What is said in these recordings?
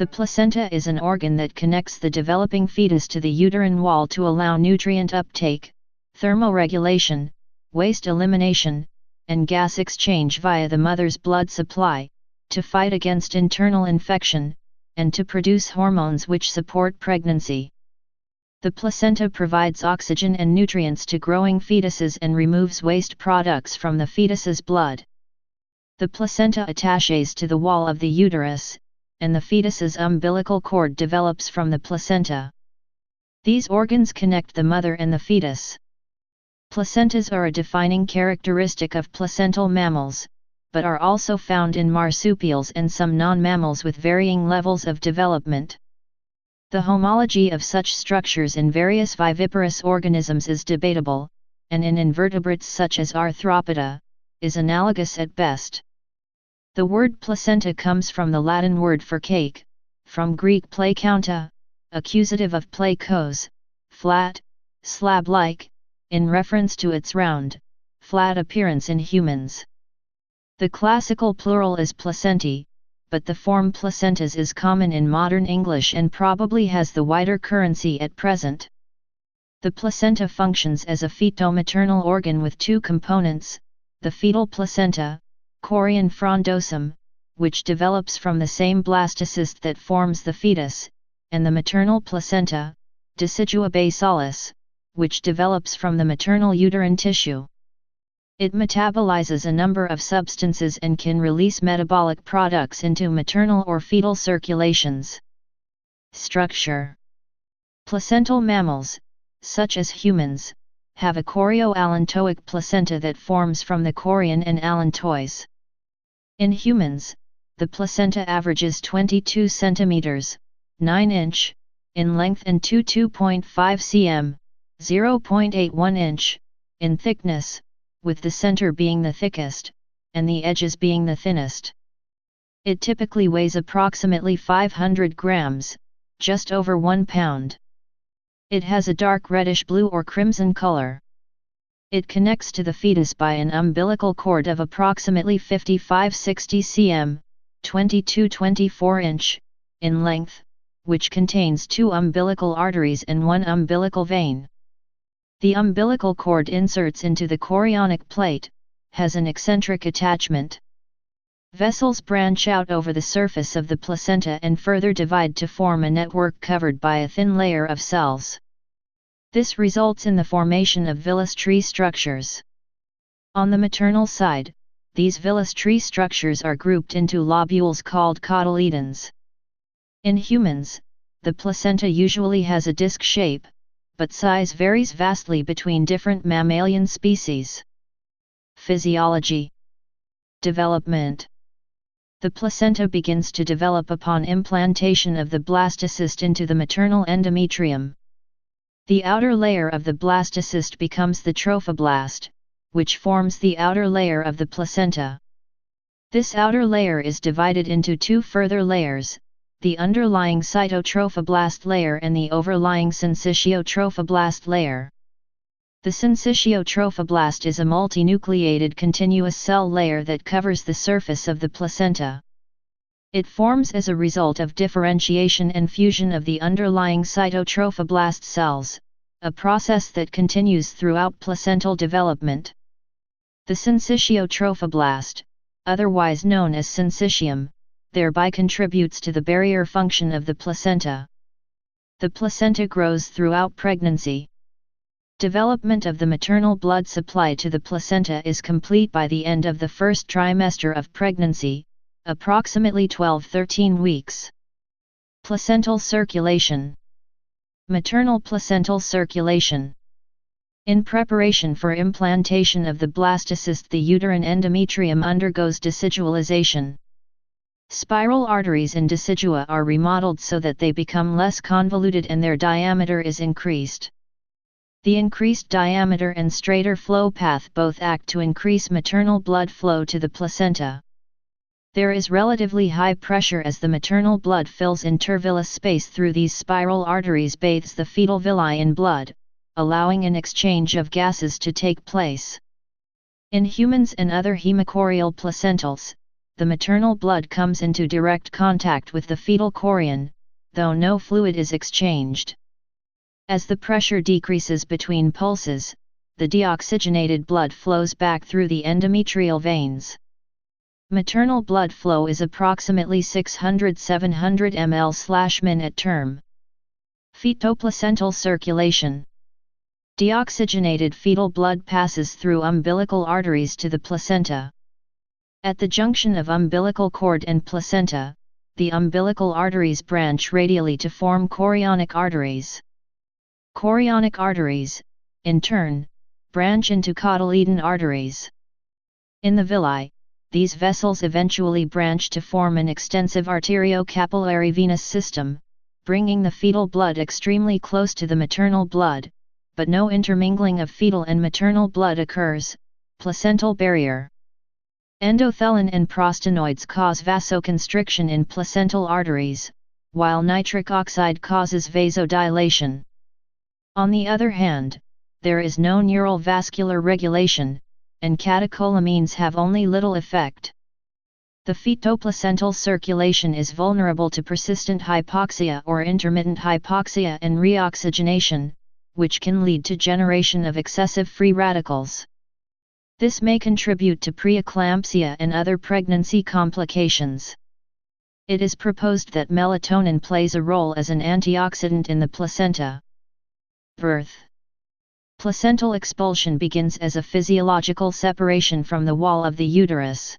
The placenta is an organ that connects the developing fetus to the uterine wall to allow nutrient uptake, thermoregulation, waste elimination, and gas exchange via the mother's blood supply, to fight against internal infection, and to produce hormones which support pregnancy. The placenta provides oxygen and nutrients to growing fetuses and removes waste products from the fetus's blood. The placenta attaches to the wall of the uterus, and the fetus's umbilical cord develops from the placenta. These organs connect the mother and the fetus. Placentas are a defining characteristic of placental mammals, but are also found in marsupials and some non-mammals with varying levels of development. The homology of such structures in various viviparous organisms is debatable, and in invertebrates such as Arthropoda, is analogous at best. The word placenta comes from the Latin word for cake, from Greek placounta, accusative of plakos, flat, slab-like, in reference to its round, flat appearance in humans. The classical plural is placentae, but the form placentas is common in modern English and probably has the wider currency at present. The placenta functions as a feto-maternal organ with two components, the fetal placenta, chorion frondosum, which develops from the same blastocyst that forms the fetus, and the maternal placenta, decidua basalis, which develops from the maternal uterine tissue. It metabolizes a number of substances and can release metabolic products into maternal or fetal circulations. Structure. Placental mammals, such as humans, have a chorioallantoic placenta that forms from the chorion and allantois. In humans, the placenta averages 22 cm, 9 inch, in length and 2.5 cm, 0.81 inch, in thickness, with the center being the thickest, and the edges being the thinnest. It typically weighs approximately 500 grams, just over 1 pound. It has a dark reddish blue or crimson color. It connects to the fetus by an umbilical cord of approximately 55-60 cm, 22-24 inch, in length, which contains 2 umbilical arteries and 1 umbilical vein. The umbilical cord inserts into the chorionic plate, has an eccentric attachment. Vessels branch out over the surface of the placenta and further divide to form a network covered by a thin layer of cells. This results in the formation of villus tree structures. On the maternal side, these villus tree structures are grouped into lobules called cotyledons. In humans, the placenta usually has a disc shape, but size varies vastly between different mammalian species. Physiology. Development. The placenta begins to develop upon implantation of the blastocyst into the maternal endometrium. The outer layer of the blastocyst becomes the trophoblast, which forms the outer layer of the placenta. This outer layer is divided into 2 further layers, the underlying cytotrophoblast layer and the overlying syncytiotrophoblast layer. The syncytiotrophoblast is a multinucleated continuous cell layer that covers the surface of the placenta. It forms as a result of differentiation and fusion of the underlying cytotrophoblast cells, a process that continues throughout placental development. The syncytiotrophoblast, otherwise known as syncytium, thereby contributes to the barrier function of the placenta. The placenta grows throughout pregnancy. Development of the maternal blood supply to the placenta is complete by the end of the first trimester of pregnancy, approximately 12-13 weeks. Placental circulation. Maternal placental circulation. In preparation for implantation of the blastocyst, the uterine endometrium undergoes decidualization. Spiral arteries in decidua are remodeled so that they become less convoluted and their diameter is increased. The increased diameter and straighter flow path both act to increase maternal blood flow to the placenta. There is relatively high pressure as the maternal blood fills intervillous space through these spiral arteries, bathes the fetal villi in blood, allowing an exchange of gases to take place. In humans and other hemochorial placentals, the maternal blood comes into direct contact with the fetal chorion, though no fluid is exchanged. As the pressure decreases between pulses, the deoxygenated blood flows back through the endometrial veins. Maternal blood flow is approximately 600–700 ml/min at term. Fetoplacental circulation. Deoxygenated fetal blood passes through umbilical arteries to the placenta. At the junction of umbilical cord and placenta, the umbilical arteries branch radially to form chorionic arteries. Chorionic arteries, in turn, branch into cotyledon arteries. In the villi, these vessels eventually branch to form an extensive arteriocapillary venous system, bringing the fetal blood extremely close to the maternal blood, but no intermingling of fetal and maternal blood occurs. Placental barrier. Endothelin and prostanoids cause vasoconstriction in placental arteries, while nitric oxide causes vasodilation. On the other hand, there is no neural vascular regulation, and catecholamines have only little effect. The fetoplacental circulation is vulnerable to persistent hypoxia or intermittent hypoxia and reoxygenation, which can lead to generation of excessive free radicals. This may contribute to preeclampsia and other pregnancy complications. It is proposed that melatonin plays a role as an antioxidant in the placenta. Birth. Placental expulsion begins as a physiological separation from the wall of the uterus.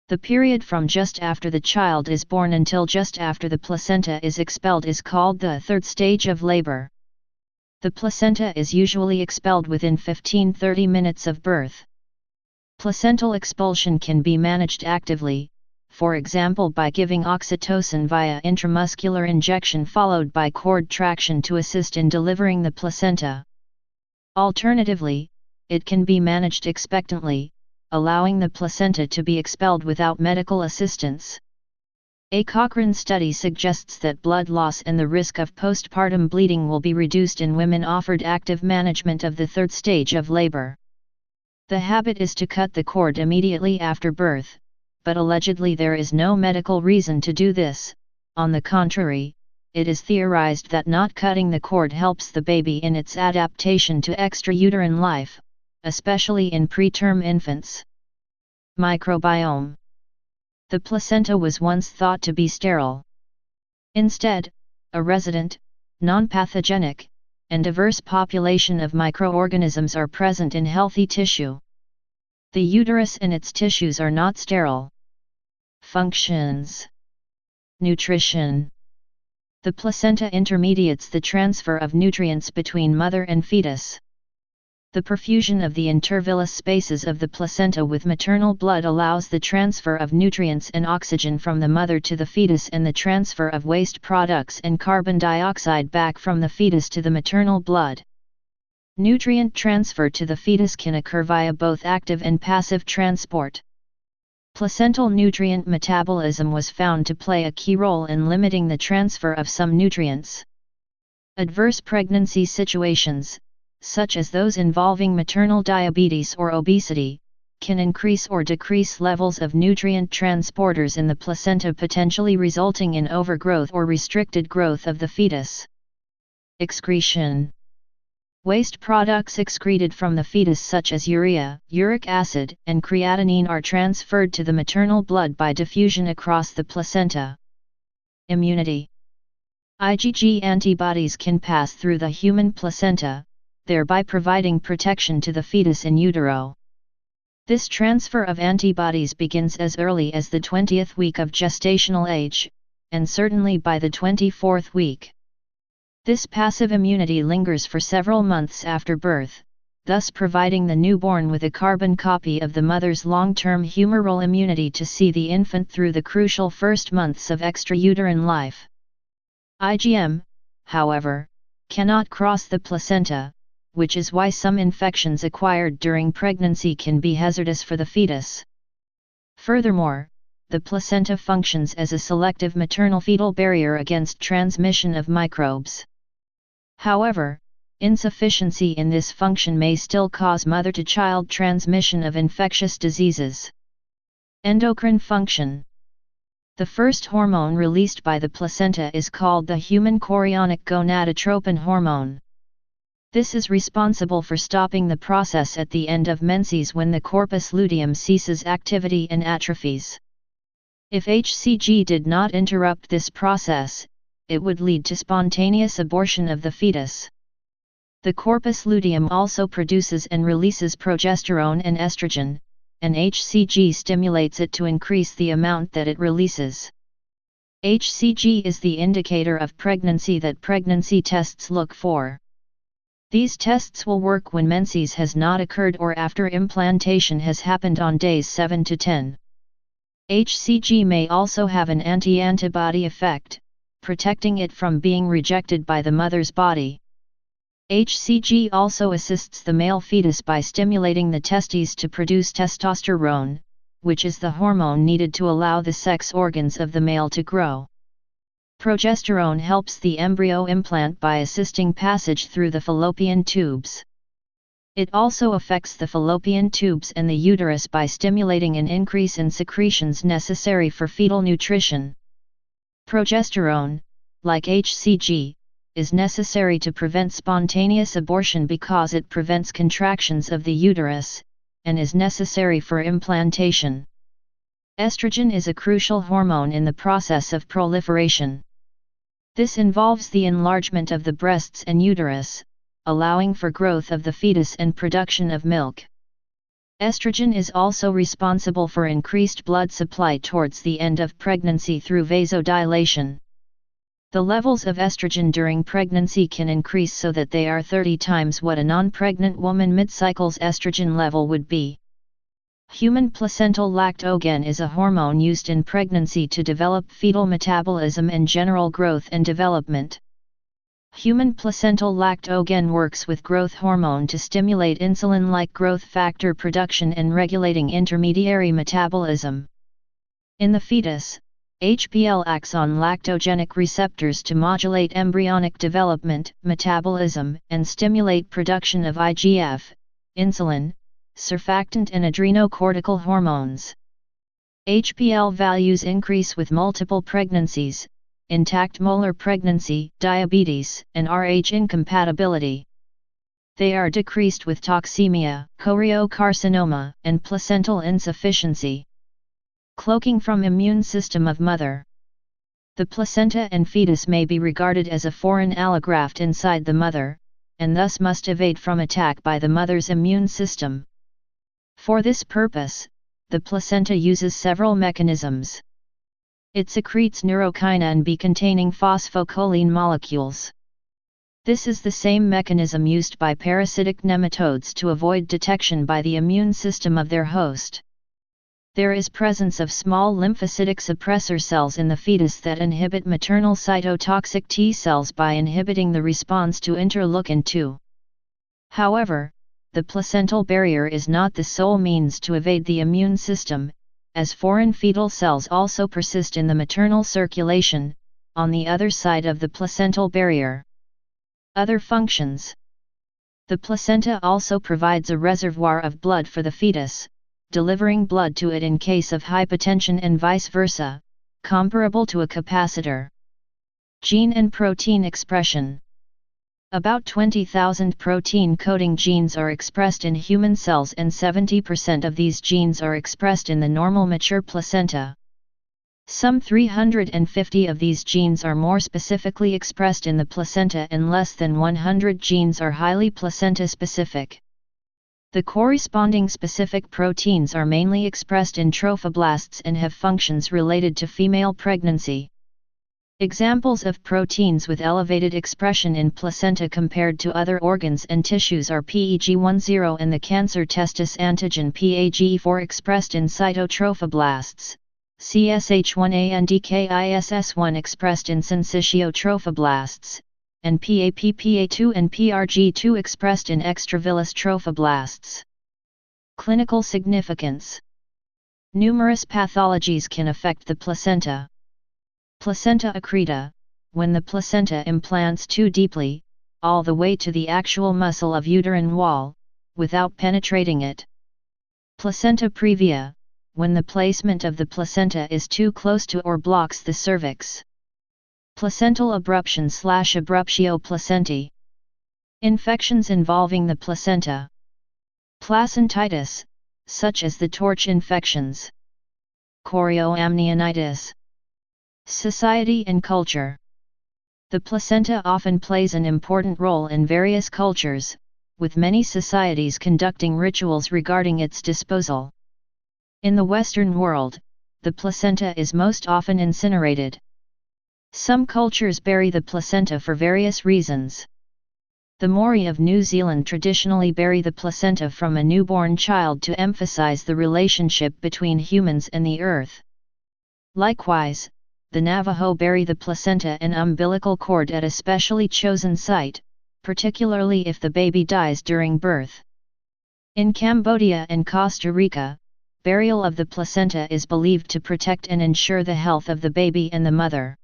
The period from just after the child is born until just after the placenta is expelled is called the third stage of labor. The placenta is usually expelled within 15–30 minutes of birth. Placental expulsion can be managed actively, for example by giving oxytocin via intramuscular injection followed by cord traction to assist in delivering the placenta. Alternatively, it can be managed expectantly, allowing the placenta to be expelled without medical assistance. A Cochrane study suggests that blood loss and the risk of postpartum bleeding will be reduced in women offered active management of the third stage of labor. The habit is to cut the cord immediately after birth, but allegedly there is no medical reason to do this. On the contrary, it is theorized that not cutting the cord helps the baby in its adaptation to extrauterine life, especially in preterm infants. Microbiome. The placenta was once thought to be sterile. Instead, a resident, non-pathogenic, and diverse population of microorganisms are present in healthy tissue. The uterus and its tissues are not sterile. Functions. Nutrition. The placenta intermediates the transfer of nutrients between mother and fetus. The perfusion of the intervillous spaces of the placenta with maternal blood allows the transfer of nutrients and oxygen from the mother to the fetus and the transfer of waste products and carbon dioxide back from the fetus to the maternal blood. Nutrient transfer to the fetus can occur via both active and passive transport. Placental nutrient metabolism was found to play a key role in limiting the transfer of some nutrients. Adverse pregnancy situations, such as those involving maternal diabetes or obesity, can increase or decrease levels of nutrient transporters in the placenta, potentially resulting in overgrowth or restricted growth of the fetus. Excretion. Waste products excreted from the fetus such as urea, uric acid, and creatinine are transferred to the maternal blood by diffusion across the placenta. Immunity. IgG antibodies can pass through the human placenta, thereby providing protection to the fetus in utero. This transfer of antibodies begins as early as the 20th week of gestational age, and certainly by the 24th week. This passive immunity lingers for several months after birth, thus providing the newborn with a carbon copy of the mother's long-term humoral immunity to see the infant through the crucial first months of extrauterine life. IgM, however, cannot cross the placenta, which is why some infections acquired during pregnancy can be hazardous for the fetus. Furthermore, the placenta functions as a selective maternal-fetal barrier against transmission of microbes. However, insufficiency in this function may still cause mother-to-child transmission of infectious diseases. Endocrine function. The first hormone released by the placenta is called the human chorionic gonadotropin hormone. This is responsible for stopping the process at the end of menses when the corpus luteum ceases activity and atrophies. If HCG did not interrupt this process, it would lead to spontaneous abortion of the fetus. The corpus luteum also produces and releases progesterone and estrogen, and HCG stimulates it to increase the amount that it releases. HCG is the indicator of pregnancy that pregnancy tests look for. These tests will work when menses has not occurred or after implantation has happened on days 7 to 10. HCG may also have an anti-antibody effect, protecting it from being rejected by the mother's body. HCG also assists the male fetus by stimulating the testes to produce testosterone, which is the hormone needed to allow the sex organs of the male to grow. Progesterone helps the embryo implant by assisting passage through the fallopian tubes. It also affects the fallopian tubes and the uterus by stimulating an increase in secretions necessary for fetal nutrition. Progesterone, like HCG, is necessary to prevent spontaneous abortion because it prevents contractions of the uterus, and is necessary for implantation. Estrogen is a crucial hormone in the process of proliferation. This involves the enlargement of the breasts and uterus, allowing for growth of the fetus and production of milk. Estrogen is also responsible for increased blood supply towards the end of pregnancy through vasodilation. The levels of estrogen during pregnancy can increase so that they are 30 times what a non-pregnant woman mid-cycle's estrogen level would be. Human placental lactogen is a hormone used in pregnancy to develop fetal metabolism and general growth and development. Human placental lactogen works with growth hormone to stimulate insulin-like growth factor production and regulating intermediary metabolism. In the fetus, HPL acts on lactogenic receptors to modulate embryonic development, metabolism, and stimulate production of IGF, insulin, surfactant and adrenocortical hormones. HPL values increase with multiple pregnancies, intact molar pregnancy, diabetes, and Rh incompatibility. They are decreased with toxemia, choriocarcinoma, and placental insufficiency. Cloaking from immune system of mother. The placenta and fetus may be regarded as a foreign allograft inside the mother, and thus must evade from attack by the mother's immune system. For this purpose, the placenta uses several mechanisms. It secretes neurokinin B-containing phosphocholine molecules. This is the same mechanism used by parasitic nematodes to avoid detection by the immune system of their host. There is presence of small lymphocytic suppressor cells in the fetus that inhibit maternal cytotoxic T cells by inhibiting the response to interleukin-2. However, the placental barrier is not the sole means to evade the immune system, as foreign fetal cells also persist in the maternal circulation, on the other side of the placental barrier. Other functions. The placenta also provides a reservoir of blood for the fetus, delivering blood to it in case of hypotension and vice versa, comparable to a capacitor. Gene and protein expression. About 20,000 protein-coding genes are expressed in human cells and 70% of these genes are expressed in the normal mature placenta. Some 350 of these genes are more specifically expressed in the placenta and less than 100 genes are highly placenta-specific. The corresponding specific proteins are mainly expressed in trophoblasts and have functions related to female pregnancy. Examples of proteins with elevated expression in placenta compared to other organs and tissues are PEG10 and the cancer testis antigen PAGE4 expressed in cytotrophoblasts, CSH1A and DKISS1 expressed in syncytio trophoblasts, and PAPPA2 and PRG2 expressed in extravillous trophoblasts. Clinical significance. Numerous pathologies can affect the placenta. Placenta accreta, when the placenta implants too deeply, all the way to the actual muscle of uterine wall, without penetrating it. Placenta previa, when the placement of the placenta is too close to or blocks the cervix. Placental abruption/abruptio placentae. Infections involving the placenta. Placentitis, such as the torch infections. Chorioamnionitis. Society and culture. The placenta often plays an important role in various cultures, with many societies conducting rituals regarding its disposal. In the Western world, the placenta is most often incinerated. Some cultures bury the placenta for various reasons. The Maori of New Zealand traditionally bury the placenta from a newborn child to emphasize the relationship between humans and the earth. Likewise, the Navajo bury the placenta and umbilical cord at a specially chosen site, particularly if the baby dies during birth. In Cambodia and Costa Rica, burial of the placenta is believed to protect and ensure the health of the baby and the mother.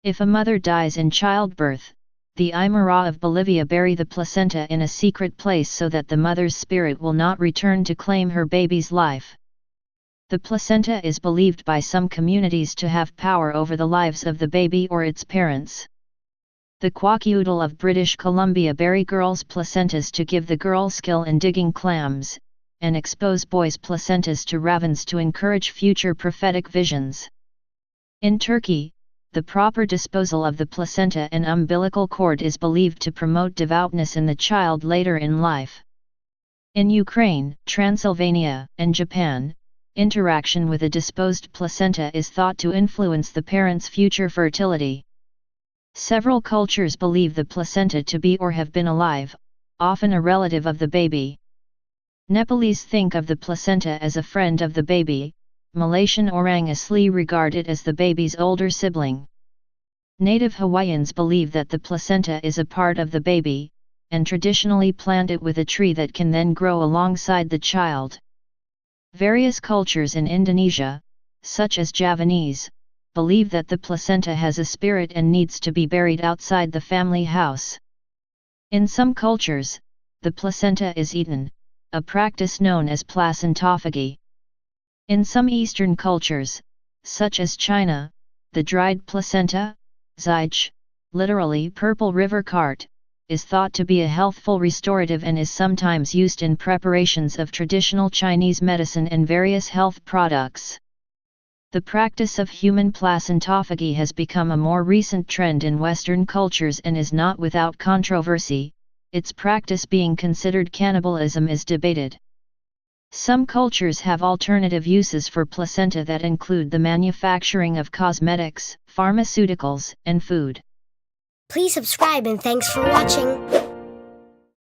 If a mother dies in childbirth, the Aymara of Bolivia bury the placenta in a secret place so that the mother's spirit will not return to claim her baby's life. The placenta is believed by some communities to have power over the lives of the baby or its parents. The Kwakiutl of British Columbia bury girls' placentas to give the girl skill in digging clams, and expose boys' placentas to ravens to encourage future prophetic visions. In Turkey, the proper disposal of the placenta and umbilical cord is believed to promote devoutness in the child later in life. In Ukraine, Transylvania, and Japan, interaction with a disposed placenta is thought to influence the parent's future fertility. Several cultures believe the placenta to be or have been alive, often a relative of the baby. Nepalese think of the placenta as a friend of the baby. Malaysian Orang Asli regard it as the baby's older sibling. Native Hawaiians believe that the placenta is a part of the baby, and traditionally plant it with a tree that can then grow alongside the child. Various cultures in Indonesia, such as Javanese, believe that the placenta has a spirit and needs to be buried outside the family house. In some cultures, the placenta is eaten, a practice known as placentophagy. In some Eastern cultures, such as China, the dried placenta, Zige, literally purple river cart, is thought to be a healthful restorative and is sometimes used in preparations of traditional Chinese medicine and various health products. The practice of human placentophagy has become a more recent trend in Western cultures and is not without controversy. Its practice being considered cannibalism is debated. Some cultures have alternative uses for placenta that include the manufacturing of cosmetics, pharmaceuticals, and food. Please subscribe and thanks for watching.